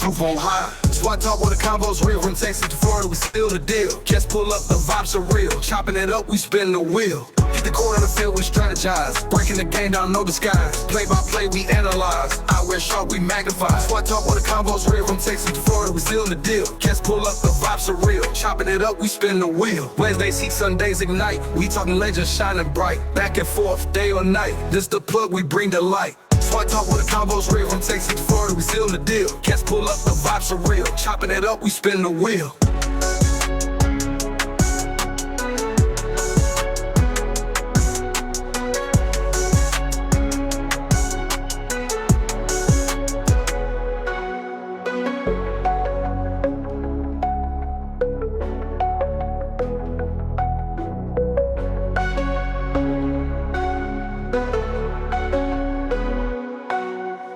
roof on high. SWAC talk where the convo's real. From Texas to Florida, we still the deal. Just pull up, the vibes are real. Chopping it up, we spin the wheel. Hit the corner of the field, we strategize. Breaking the game down, no disguise. Play by play, we analyze. I wear sharp, we magnify. SWAC talk where the convo's real. From Texas to Florida, we still the deal. Just pull up, the vibes are real. Chopping it up, we spin the wheel. Wednesdays heat, Sundays ignite. We talking legends shining bright. Back and forth, day or night. This the plug, we bring the light. SWAC talk where the convo's real. From Texas to Florida, we still the deal. Just pull up, the vibes are real. Chopping it up, we spin the wheel.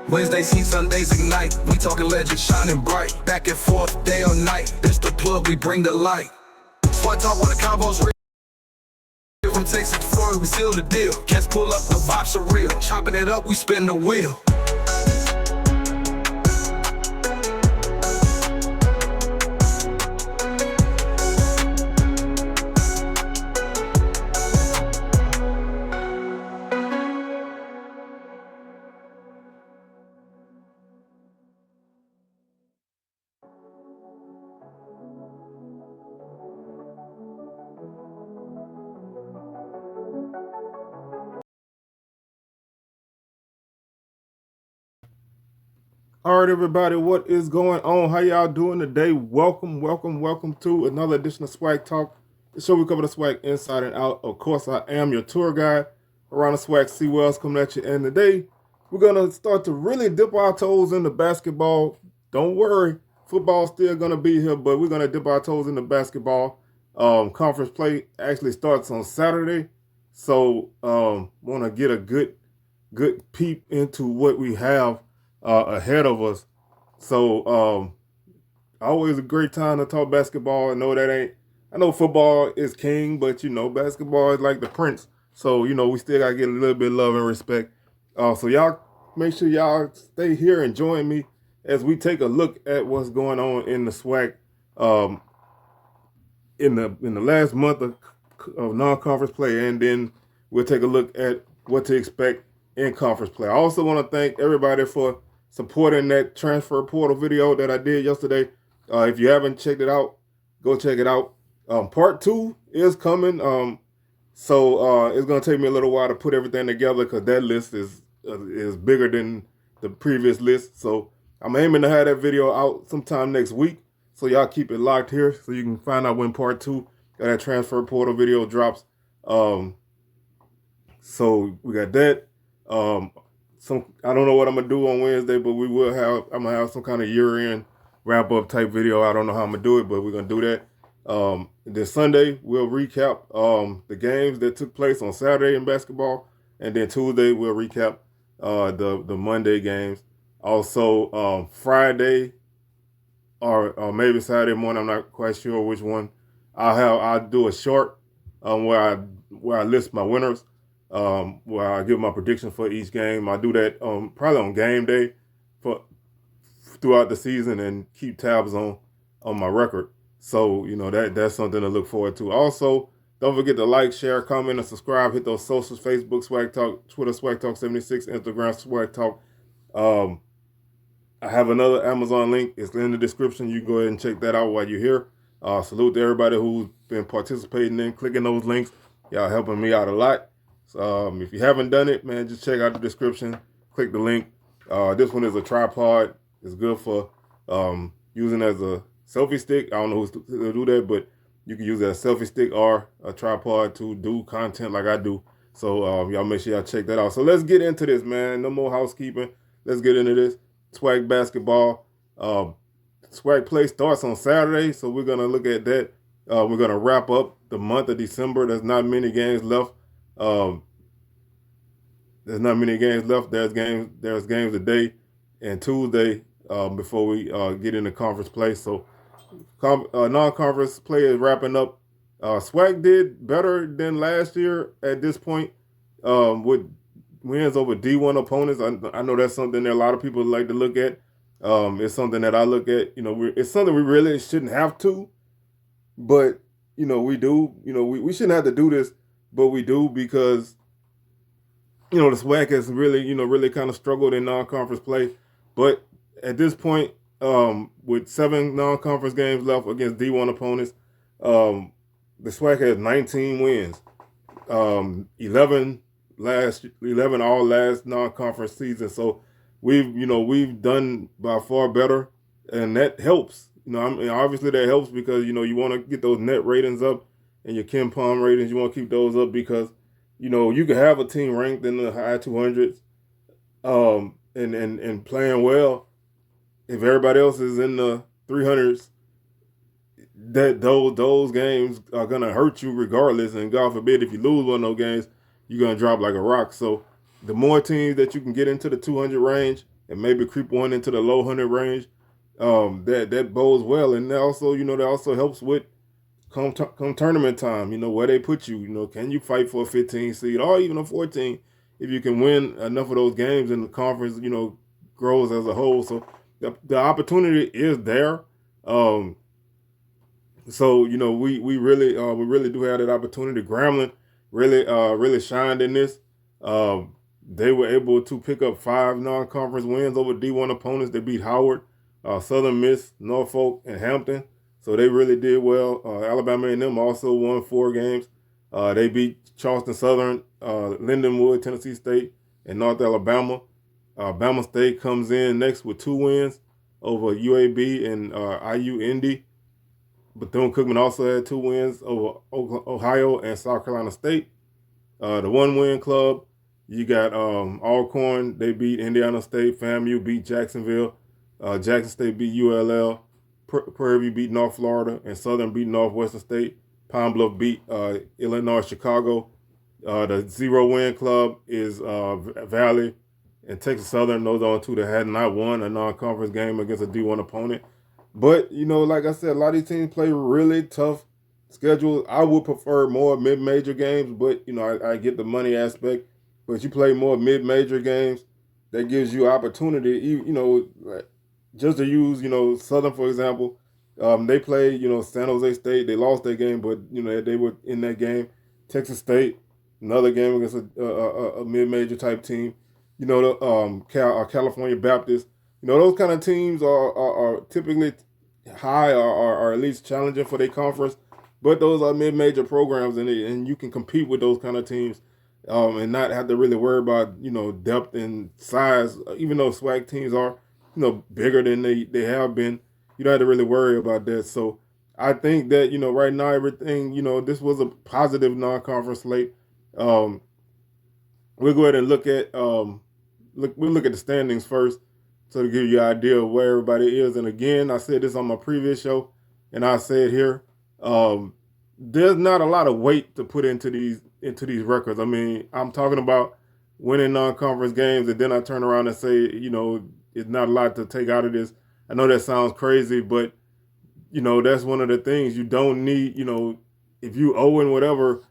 Wednesdays heat, Sundays ignite. We talking legends shining bright. Back and forth, day or night. This the plug, we bring the light. SWAC talk where the convo's real. From Texas to Florida, we seal the deal. Just pull up, the vibes are real. Chopping it up, we spin the wheel. All right, everybody, what is going on? How y'all doing today? Welcome to another edition of SWAC Talk, the show we cover the SWAC inside and out. Of course, I am your tour guide around the SWAC C Wells coming at you. And today, we're going to start to really dip our toes into basketball. Don't worry, football's still going to be here, but we're going to dip our toes into basketball. Conference play actually starts on Saturday, so want to get a good peep into what we have ahead of us. So always a great time to talk basketball. I know football is king, but basketball is like the prince. So we still gotta get a little bit of love and respect. So y'all make sure y'all stay here and join me as we take a look at what's going on in the SWAC in the last month of non-conference play, and then we'll take a look at what to expect in conference play. I also want to thank everybody for supporting that transfer portal video that I did yesterday. If you haven't checked it out, go check it out. Part 2 is coming. So it's going to take me a little while to put everything together because that list is bigger than the previous list. So I'm aiming to have that video out sometime next week. So y'all keep it locked here so you can find out when part 2 of that transfer portal video drops. So we got that. I don't know what I'm gonna do on Wednesday, but I'm gonna have some kind of year-end wrap-up type video. I don't know how I'm gonna do it, but we're gonna do that. This Sunday we'll recap the games that took place on Saturday in basketball, and then Tuesday we'll recap the Monday games. Also Friday or maybe Saturday morning, I'm not quite sure which one. I'll do a short where I list my winners. Where I give my prediction for each game. I do that probably on game day throughout the season and keep tabs on my record. So that's something to look forward to. Also, don't forget to like, share, comment, and subscribe. Hit those socials: Facebook SWAC Talk, Twitter SWAC Talk 76, Instagram SWAC Talk. I have another Amazon link. It's in the description. You can go ahead and check that out while you're here. Salute to everybody who's been participating in clicking those links. Y'all helping me out a lot. If you haven't done it, man, just check out the description. Click the link. This one is a tripod. It's good for using as a selfie stick. I don't know who's to do that, but you can use it as a selfie stick or a tripod to do content like I do. So y'all make sure y'all check that out. So let's get into this, man. No more housekeeping. Let's get into this. SWAC basketball. SWAC play starts on Saturday, so we're gonna look at that. We're gonna wrap up the month of December. There's not many games left. There's not many games left. There's games today and Tuesday before we get into conference play. So non-conference play is wrapping up. SWAC did better than last year at this point with wins over D1 opponents. I know that's something that a lot of people like to look at. It's something that I look at. It's something we really shouldn't have to, but we do. We shouldn't have to do this, but we do because the SWAC has really kind of struggled in non-conference play. But at this point, with 7 non-conference games left against D1 opponents, the SWAC has 19 wins, 11 all last non-conference season. So we've done by far better, and that helps. Obviously that helps because you want to get those net ratings up and your Ken Palm ratings. You want to keep those up because you can have a team ranked in the high 200s, and playing well. If everybody else is in the 300s, that those games are gonna hurt you regardless. And God forbid if you lose one of those games, you're gonna drop like a rock. So the more teams that you can get into the 200 range and maybe creep one into the low 100 range, that bodes well. And that also helps with come tournament time. Where they put you. Can you fight for a 15 seed or even a 14 if you can win enough of those games and the conference grows as a whole. So the opportunity is there. So we really do have that opportunity. Grambling really shined in this. They were able to pick up 5 non-conference wins over D1 opponents. They beat Howard, Southern Miss, Norfolk, and Hampton. So they really did well. Alabama A&M also won 4 games. They beat Charleston Southern, Lindenwood, Tennessee State, and North Alabama. Bama State comes in next with 2 wins over UAB and IU Indy. Bethune-Cookman also had 2 wins over Ohio and South Carolina State. The 1-win club, you got Alcorn. They beat Indiana State. FAMU beat Jacksonville. Jackson State beat ULL. Prairie View beat North Florida. And Southern beat Northwestern State. Pine Bluff beat Illinois Chicago. The 0-win club is Valley and Texas Southern. Those are 2 that had not won a non-conference game against a D1 opponent. But, like I said, a lot of these teams play really tough schedules. I would prefer more mid-major games, but, I get the money aspect. But you play more mid-major games, that gives you opportunity, just to use, Southern, for example. They played, San Jose State. They lost their game, but, they were in that game. Texas State, another game against a mid-major type team. California Baptist. Those kind of teams are typically high or at least challenging for their conference, but those are mid-major programs, and you can compete with those kind of teams and not have to really worry about, depth and size. Even though SWAC teams are, bigger than they have been, you don't have to really worry about that. So I think that, right now everything, this was a positive non-conference slate. We'll go ahead and look at the standings first. So to give you an idea of where everybody is. And again, I said this on my previous show, and I said here, there's not a lot of weight to put into these records. I mean, I'm talking about winning non-conference games, and then I turn around and say, it's not a lot to take out of this. I know that sounds crazy, but, that's one of the things you don't need. If you owe in whatever,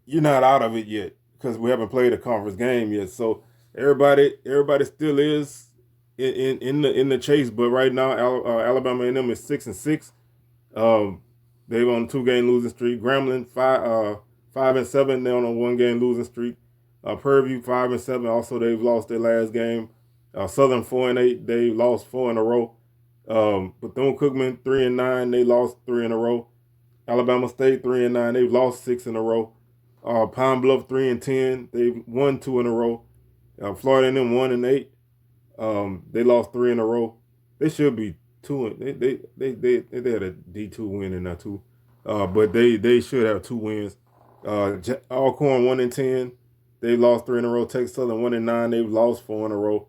you're not out of it yet because we haven't played a conference game yet. So everybody still is in the chase, but right now Alabama A&M is 6-6. They're on a 2-game losing streak. Grambling 5-7. They're on a 1-game losing streak. Prairie View 5-7. Also, they've lost their last game. Southern 4-8. They lost 4 in a row. Bethune-Cookman 3-9. They lost 3 in a row. Alabama State 3-9. They've lost 6 in a row. Pine Bluff 3-10. They've won 2 in a row. Florida A&M 1-8. They lost 3 in a row. They should be 2. They had a D2 win in that too, but they should have 2 wins. Alcorn 1-10. They lost 3 in a row. Texas Southern 1-9. They've lost 4 in a row.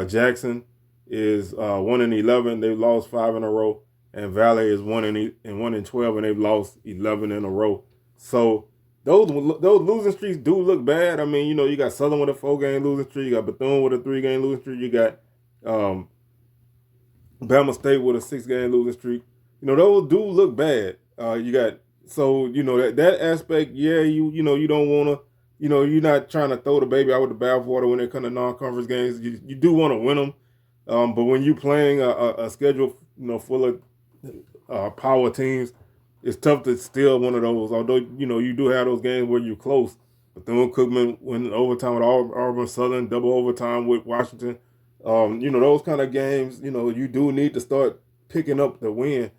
Jackson is 1-11. They've lost 5 in a row. And Valley is 1-12, and they've lost 11 in a row. So those losing streaks do look bad. I mean, you got Southern with a 4-game losing streak. You got Bethune with a 3-game losing streak. You got Bama State with a 6-game losing streak. Those do look bad. You got that aspect. Yeah, you don't want to. You're not trying to throw the baby out with the bathwater when it comes to non-conference games. You do want to win them, But when you playing a schedule, full of power teams, it's tough to steal one of those. Although you do have those games where you're close. Bethune-Cookman win overtime with Auburn Southern, double overtime with Washington. Those kind of games. You do need to start picking up the win.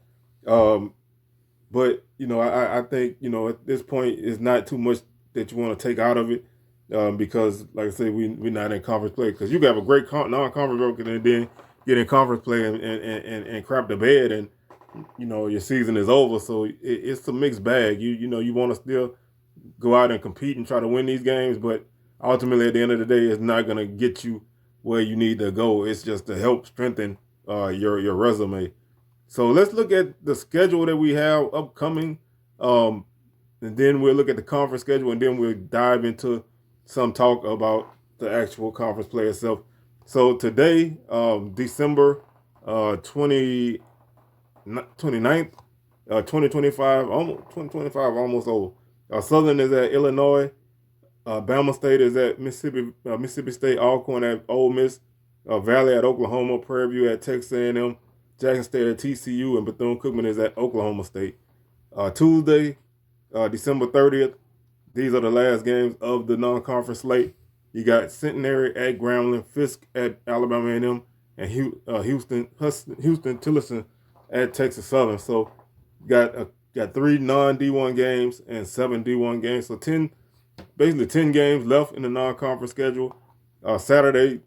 But I think at this point it's not too much that you want to take out of it, because like I said, we're not in conference play, because you can have a great non-conference record and then get in conference play and crap the bed, and your season is over. So it's a mixed bag. You want to still go out and compete and try to win these games, but ultimately at the end of the day, it's not going to get you where you need to go. It's just to help strengthen your resume. So let's look at the schedule that we have upcoming, and then we'll look at the conference schedule, and then we'll dive into some talk about the actual conference play itself. So today, December 29th, 2025, almost over. Southern is at Illinois. Bama State is at Mississippi State. Alcorn at Ole Miss. Valley at Oklahoma. Prairie View at Texas A&M. Jackson State at TCU, and Bethune-Cookman is at Oklahoma State. Tuesday, December 30th, these are the last games of the non-conference slate. You got Centenary at Grambling, Fisk at Alabama A&M, and Houston Tillerson at Texas Southern. So got 3 non-D1 games and 7 D1 games. So 10 games left in the non-conference schedule. Saturday,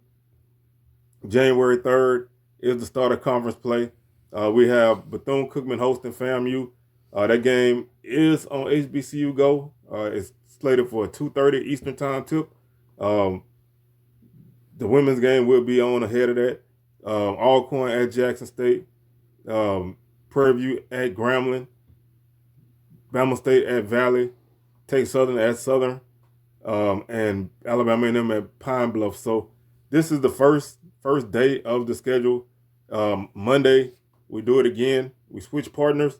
January 3rd, is the start of conference play. We have Bethune-Cookman hosting FAMU. That game is on HBCU Go. It's slated for a 2:30 Eastern time tip. The women's game will be on ahead of that. Alcorn at Jackson State. Prairie View at Grambling. Bama State at Valley. Texas Southern at Southern. And Alabama A&M at Pine Bluff. So this is the first day of the schedule. Monday, we do it again. We switch partners.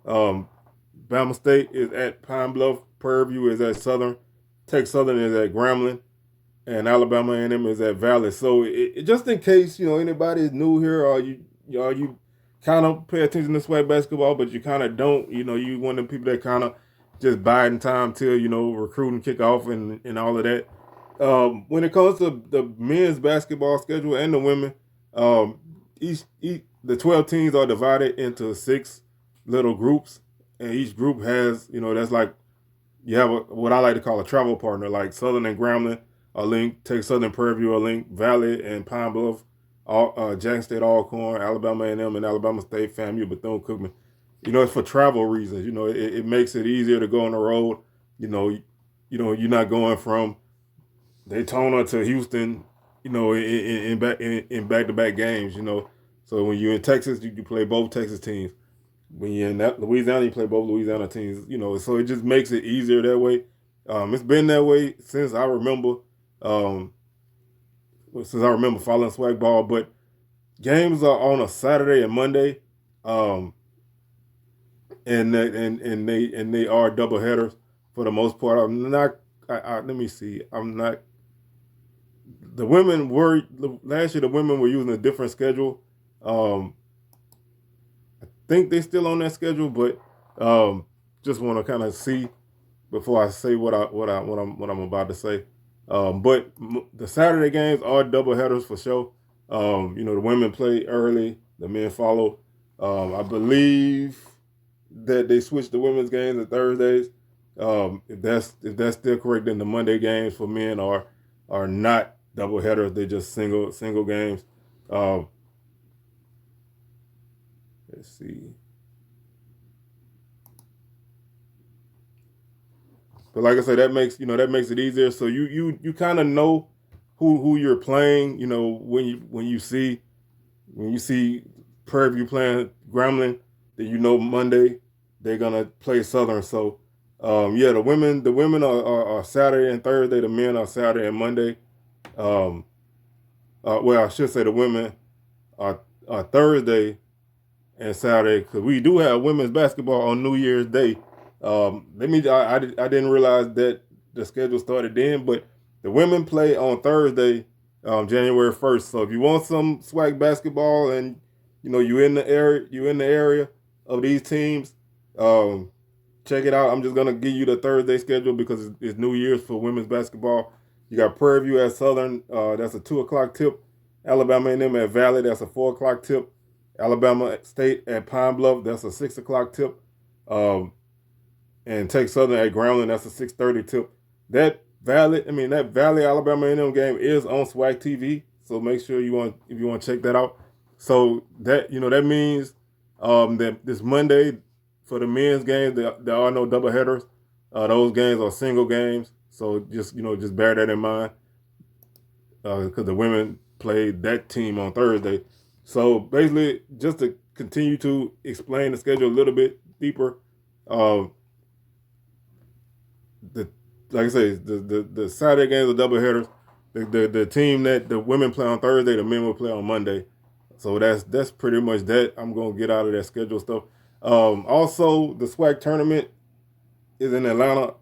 Bama State is at Pine Bluff. Prairie View is at Southern. Texas Southern is at Grambling. And Alabama A&M is at Valley. So just in case, anybody is new here, or you kind of pay attention to SWAC basketball, but you kind of don't, you one of the people that kind of just biding time till, recruiting kick off and all of that. When it comes to the men's basketball schedule and the women, the 12 teams are divided into 6 little groups, and each group has, that's like, you have what I like to call a travel partner, like Southern and Grambling are linked, Texas Southern, Prairie View are linked, Valley and Pine Bluff, Jackson State, Alcorn, Alabama A&M, and Alabama State, FAMU, Bethune-Cookman. It's for travel reasons. It makes it easier to go on the road. You're not going from Daytona to Houston, in back-to-back games, So when you're in Texas, you play both Texas teams. When you're in Louisiana, you play both Louisiana teams, So it just makes it easier that way. It's been that way since I remember, following SWAC ball. But games are on a Saturday and Monday, and they are double headers for the most part. Let me see. The women were last year. The women were using a different schedule. I think they're still on that schedule, but just want to kind of see before I say what I'm about to say. But the Saturday games are double headers for sure. The women play early, the men follow. I believe that they switched the women's games to Thursdays. If that's still correct, then the Monday games for men are not double headers. They're just single games. Let's see. But like I said, that makes it easier. So you kind of know who you're playing. When you see Prairie View playing Grambling, then Monday they're gonna play Southern. So the women are Saturday and Thursday. The men are Saturday and Monday. I should say the women are Thursday and Saturday, because we do have women's basketball on New Year's Day. I didn't realize that the schedule started then, but the women play on Thursday January 1st. So if you want some SWAC basketball and you in the area of these teams, check it out. I'm just gonna give you the Thursday schedule because it's New Year's for women's basketball. You got Prairie View at Southern, that's a 2 o'clock tip. Alabama A&M at Valley, that's a 4 o'clock tip. Alabama State at Pine Bluff, that's a 6 o'clock tip. And Texas Southern at Grambling, that's a 6:30 tip. That Valley Alabama A&M game is on SWAC TV, so make sure if you want to check that out. So that means that this Monday for the men's games there are no double headers. Those games are single games, so just bear that in mind because the women played that team on Thursday. So basically, just to continue to explain the schedule a little bit deeper, like I say, the Saturday games are double headers. The team that the women play on Thursday, the men will play on Monday. So that's pretty much that. I'm gonna get out of that schedule stuff. Also, the SWAC tournament is in Atlanta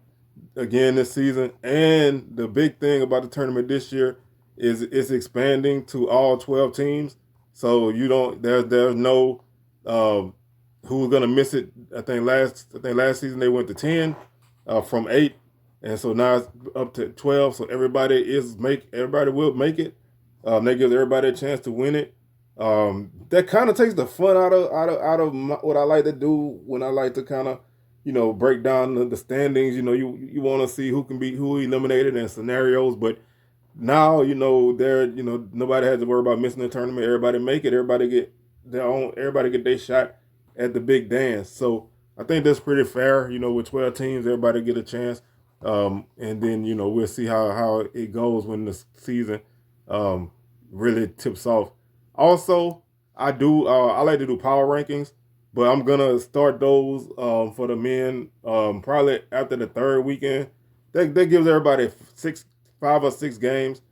again this season, and the big thing about the tournament this year is it's expanding to all 12 teams. So there's no who's gonna miss it. I think last season they went to 10 from 8. And so now it's up to 12. So everybody will make it. That gives everybody a chance to win it. That kind of takes the fun out of what I like to do when I like to kind of, break down the standings. You want to see who eliminated in scenarios. But now, nobody has to worry about missing the tournament. Everybody make it. Everybody get their shot at the big dance. So I think that's pretty fair. With 12 teams, everybody get a chance. And then we'll see how it goes when the season really tips off. Also, I like to do power rankings, but I'm gonna start those for the men probably after the third weekend. That gives everybody 5 or 6 games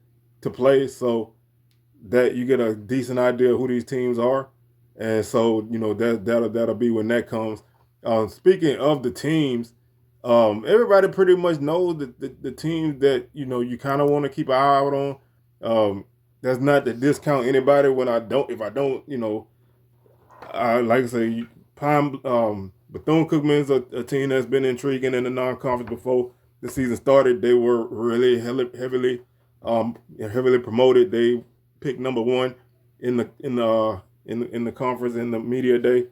to play, so that you get a decent idea of who these teams are, and so that'll be when that comes. Speaking of the teams. Everybody pretty much knows the teams that you kind of want to keep an eye out on. That's not to discount anybody if I don't like I say Bethune-Cookman is a team that's been intriguing in the non-conference before the season started. They were really heavily promoted. They picked number 1 in the conference in the media day.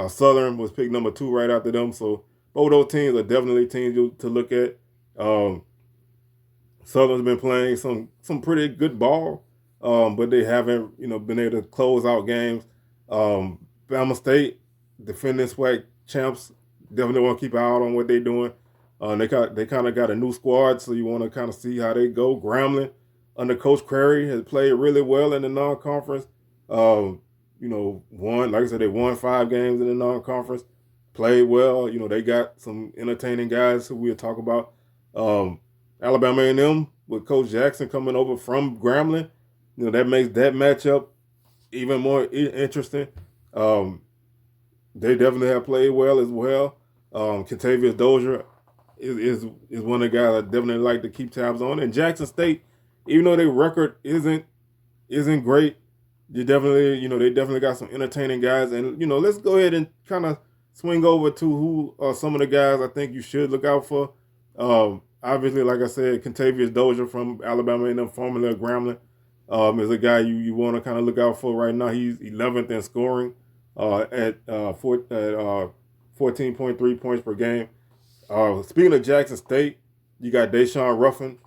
Southern was picked number 2 right after them. So both those teams are definitely teams to look at. Southern's been playing some pretty good ball, but they haven't been able to close out games. Bama State, defending SWAC champs, definitely want to keep an eye out on what they're doing. They kind of got a new squad, so you want to kind of see how they go. Grambling under Coach Crary has played really well in the non-conference. Like I said, they won 5 games in the non-conference. Played well. They got some entertaining guys who we'll talk about. Alabama A&M with Coach Jackson coming over from Grambling. That makes that matchup even more interesting. They definitely have played well as well. Contavious Dozier is one of the guys I definitely like to keep tabs on. And Jackson State, even though their record isn't great, they definitely got some entertaining guys. And let's go ahead and kind of swing over to who are some of the guys I think you should look out for. Obviously, like I said, Contavious Dozier from Alabama and formerly of Grambling is a guy you want to kind of look out for right now. He's 11th in scoring at 14.3 points per game. Speaking of Jackson State, you got Deshaun Ruffin.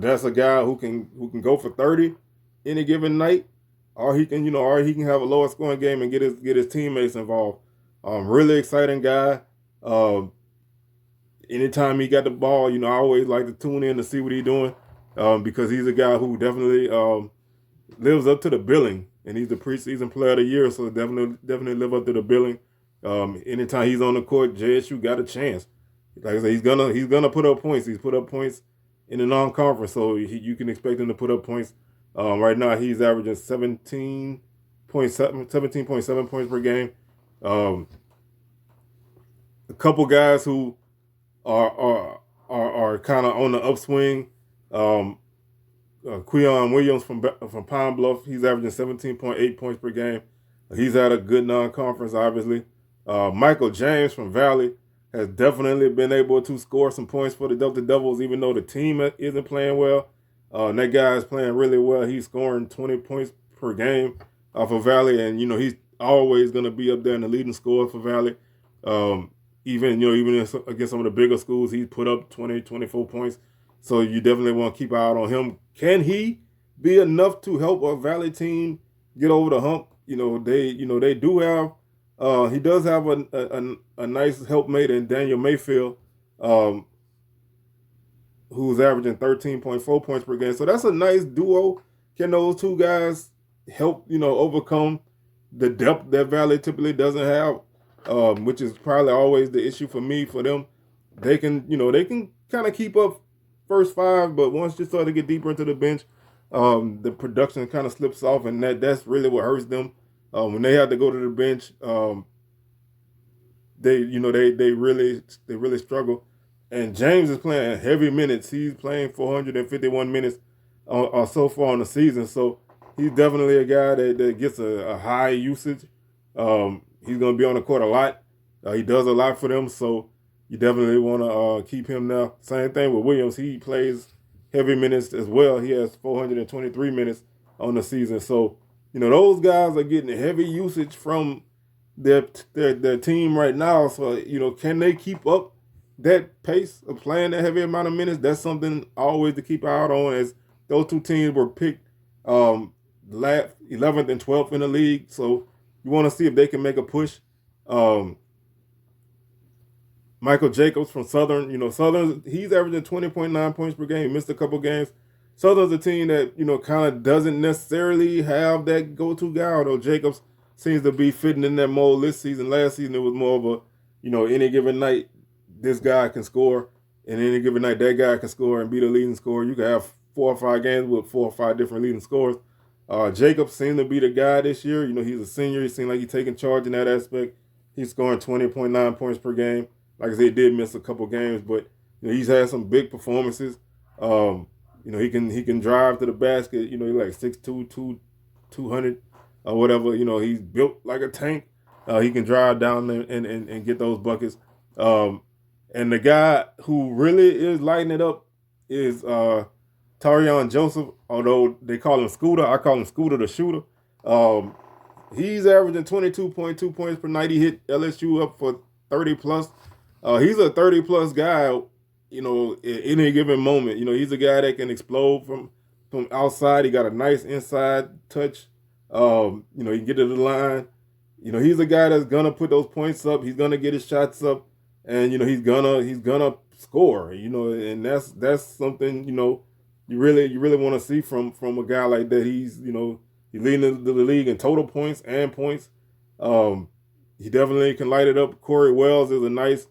That's a guy who can go for 30 any given night, or he can have a lower scoring game and get his teammates involved. Really exciting guy. Anytime he got the ball, I always like to tune in to see what he's doing because he's a guy who definitely lives up to the billing, and he's the preseason player of the year, so definitely live up to the billing. Anytime he's on the court, JSU got a chance. Like I said, he's gonna put up points. He's put up points in the non-conference, so you can expect him to put up points. Right now, he's averaging 17.7 points per game. A couple guys who are kind of on the upswing. Queon Williams from Pine Bluff, he's averaging 17.8 points per game. He's had a good non-conference, obviously. Michael James from Valley has definitely been able to score some points for the Delta Devils, even though the team isn't playing well. And that guy is playing really well. He's scoring 20 points per game for Valley, and he's always going to be up there in the leading scorer for Valley. Even against some of the bigger schools, he's put up 20, 24 points. So you definitely want to keep an eye on him. Can he be enough to help a Valley team get over the hump? They do have. He does have a nice helpmate in Daniel Mayfield, who's averaging 13.4 points per game. So that's a nice duo. Can those two guys help overcome the depth that Valley typically doesn't have, which is probably always the issue for them. They can kind of keep up first five, but once you start to get deeper into the bench, the production kind of slips off, and that's really what hurts them. When they have to go to the bench, they really struggle. And James is playing heavy minutes. He's playing 451 minutes so far in the season. So he's definitely a guy that gets a high usage. He's going to be on the court a lot. He does a lot for them, so you definitely want to keep him now. Same thing with Williams. He plays heavy minutes as well. He has 423 minutes on the season. So, those guys are getting heavy usage from their team right now. So, can they keep up that pace of playing that heavy amount of minutes? That's something always to keep an eye on, as those two teams were picked 11th and 12th in the league. So you want to see if they can make a push. Michael Jacobs from Southern, Southern, he's averaging 20.9 points per game. He missed a couple games. Southern's a team that, kind of doesn't necessarily have that go-to guy, although Jacobs seems to be fitting in that mold this season. Last season, it was more of a, any given night, this guy can score, and any given night, that guy can score and be the leading scorer. You can have 4 or 5 games with 4 or 5 different leading scorers. Jacobs seemed to be the guy this year. He's a senior. He seemed like he's taking charge in that aspect. He's scoring 20.9 points per game. Like I said, he did miss a couple games, but he's had some big performances. He can drive to the basket. He's like 6'2", 200 or whatever. He's built like a tank. He can drive down there and get those buckets. And the guy who really is lighting it up is Tarion Joseph, although they call him Scooter. I call him Scooter the Shooter. He's averaging 22.2 points per night. He hit LSU up for 30+. He's a 30+ guy, in any given moment. He's a guy that can explode from outside. He got a nice inside touch. He can get to the line. He's a guy that's gonna put those points up. He's gonna get his shots up, and he's gonna score. And that's something you really want to see from a guy like that. He's leading the league in total points and points. He definitely can light it up. Corey Wells is a nice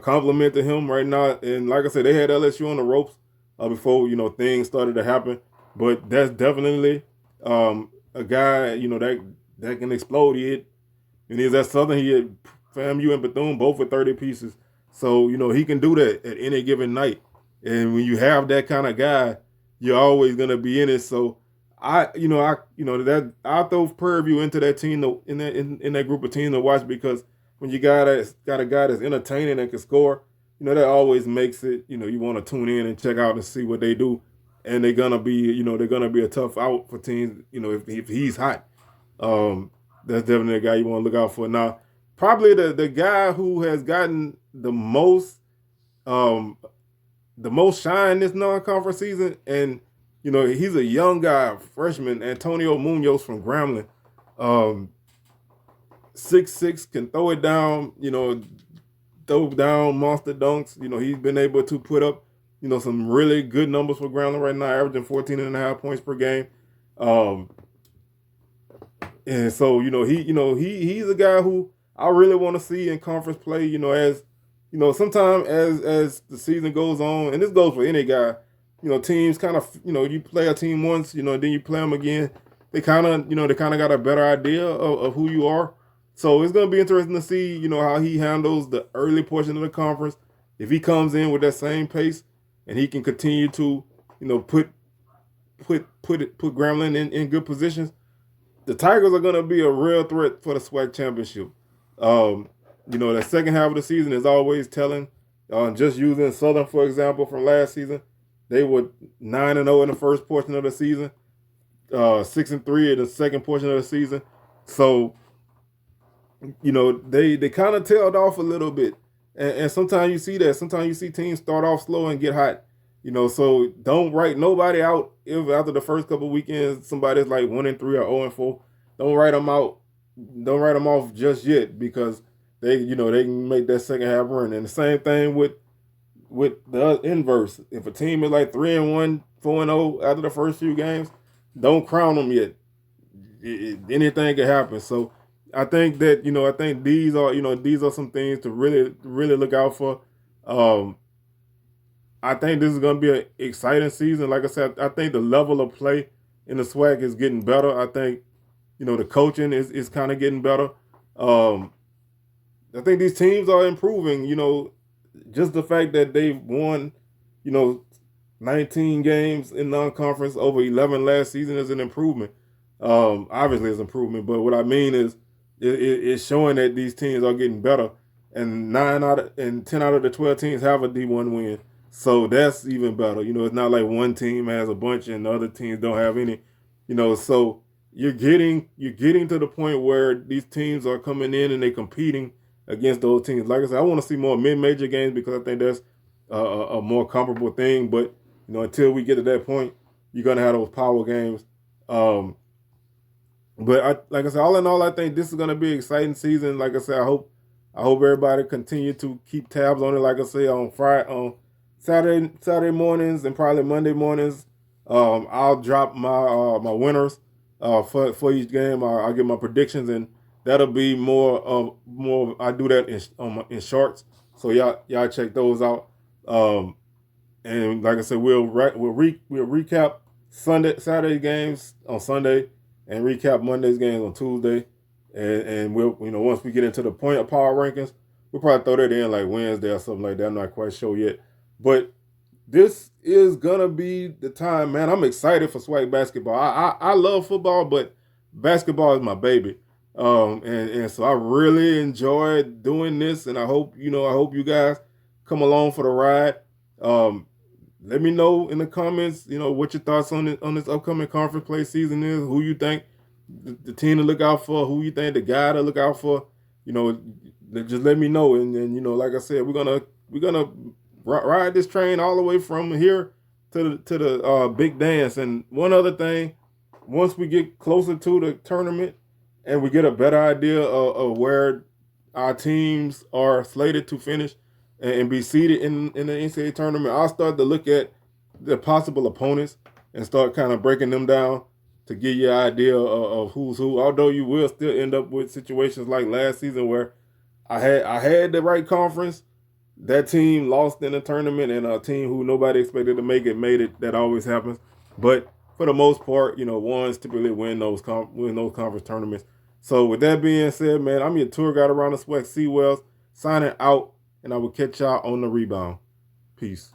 compliment to him right now. And like I said, they had LSU on the ropes before things started to happen. But that's definitely a guy that can explode. And he's at Southern. He had FAMU and Bethune both with 30 pieces. So he can do that at any given night. And when you have that kind of guy, you're always gonna be in it. So I'll throw Prairie View into that team in that group of teams to watch, because when you got a guy that's entertaining and can score, that always makes it, you want to tune in and check out and see what they do. And they're gonna be a tough out for teams, if he's hot. That's definitely a guy you want to look out for. Now, probably the guy who has gotten the most shine this non-conference season, and he's a young guy, freshman, Antonio Munoz from Grambling. 6'6", can throw it down, throw down monster dunks. He's been able to put up, some really good numbers for Grambling right now, averaging 14.5 points per game. And so, he's a guy who I really want to see in conference play, as sometimes as the season goes on, and this goes for any guy, teams kind of, you play a team once, then you play them again. They kind of got a better idea of who you are. So it's going to be interesting to see, how he handles the early portion of the conference. If he comes in with that same pace and he can continue to, put put Grambling in good positions, the Tigers are going to be a real threat for the SWAC championship. The second half of the season is always telling. Just using Southern, for example, from last season, they were 9-0 in the first portion of the season, 6-3 in the second portion of the season. So, they kind of tailed off a little bit. And sometimes you see that. Sometimes you see teams start off slow and get hot. So don't write nobody out if after the first couple of weekends somebody's like 1-3 or 0-4. Don't write them out. Don't write them off just yet, because they can make that second half run. And the same thing with the inverse. If a team is like 3-1, 4-0 after the first few games, don't crown them yet. Anything can happen. So I think that I think these are some things to really look out for. I think this is going to be an exciting season. Like I said, I think the level of play in the SWAC is getting better. I think the coaching is kind of getting better. I think these teams are improving. Just the fact that they've won 19 games in non-conference over 11 last season is an improvement. Obviously, it's improvement, but what I mean is it's showing that these teams are getting better, and 10 out of the 12 teams have a D1 win. So that's even better. It's not like one team has a bunch and the other teams don't have any. So you're getting to the point where these teams are coming in and they're competing against those teams. Like I said, I want to see more mid-major games, because I think that's a more comparable thing. But until we get to that point, you're gonna have those power games. But like I said, all in all, I think this is gonna be an exciting season. Like I said, I hope everybody continue to keep tabs on it. Like I say, on Saturday mornings and probably Monday mornings, I'll drop my winners for each game. I'll give my predictions, and that'll be more. I do that in shorts, so y'all check those out. And like I said, we'll recap Saturday games on Sunday, and recap Monday's games on Tuesday, and we'll once we get into the point of power rankings, we'll probably throw that in like Wednesday or something like that. I'm not quite sure yet, but this is gonna be the time, man. I'm excited for SWAC basketball. I love football, but basketball is my baby. And so I really enjoy doing this, and I hope you guys come along for the ride. Let me know in the comments, what your thoughts on this upcoming conference play season is. Who you think the team to look out for? Who you think the guy to look out for? Just let me know. And like I said, we're gonna ride this train all the way from here to the big dance. And one other thing, once we get closer to the tournament and we get a better idea of where our teams are slated to finish and be seated in the NCAA tournament, I'll start to look at the possible opponents and start kind of breaking them down to give you an idea of who's who. Although you will still end up with situations like last season where I had the right conference, that team lost in the tournament, and a team who nobody expected to make it made it. That always happens. But for the most part, ones typically win those conference tournaments. So with that being said, man, I'm your tour guide around the SWAC, C. Wells, signing out. And I will catch y'all on the rebound. Peace.